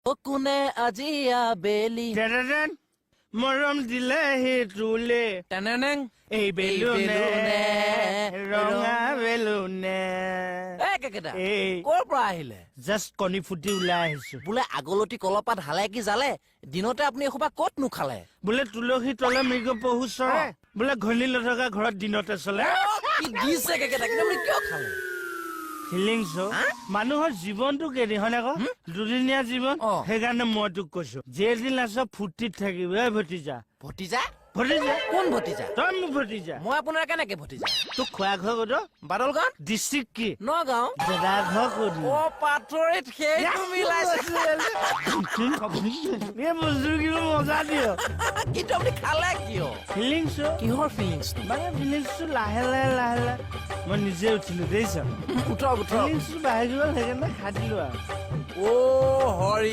O kune ajiya beli. মৰম দিলে হে তুলে Teneneng. এই বেলুনে ৰঙা বেলুনে কেকেটা এই কৰ পৰা আহিলে জাষ্ট কণী ফুটি ওলাই আহিছো বোলে আগলতি কলপাত হালে কি জালে দিনতে আপুনি এখোপা ক'ত নুখালে বোলে তুলসী তলে মৃগ পহু চৰে বোলে ঘনী নথকা ঘৰত দিনতে চলে কি দিছে কেকেটা কিন্তু আপুনি কিয় খালে ফিলিংছ মানুহৰ জীৱনটো কেদি হয় আকৌ দুদিনীয়া জীৱন সেইকাৰণে মই তোক কৈছো যেদিন আছ ফুৰ্তিত থাকিব ভতিজা ভতিজা ভতিজা কোন ভতিজা তই মোৰ ভতিজা মই আপোনাৰ কেনেকে ভতিজা তোক খোৱা ঘৰ ক'ত বাদলগাঁও ডিষ্ট্ৰিক্ট কি নগাঁও দাদা ঘৰ ক'ত পাথৰিত সেইটো মিলাইছে এই বস্তু কিবা মজা দিয় কিন্তু আপুনি খালে কিয় ফিলিংছ কিহৰ ফিলিংছ মানে ফিলিংছটো লাহে লাহে মই নিজে উঠিলো দেখিছ উঠক ফিলিংছটো বাঢ়ি গ'ল সেইকাৰণে খাই দিলো আৰু হৰি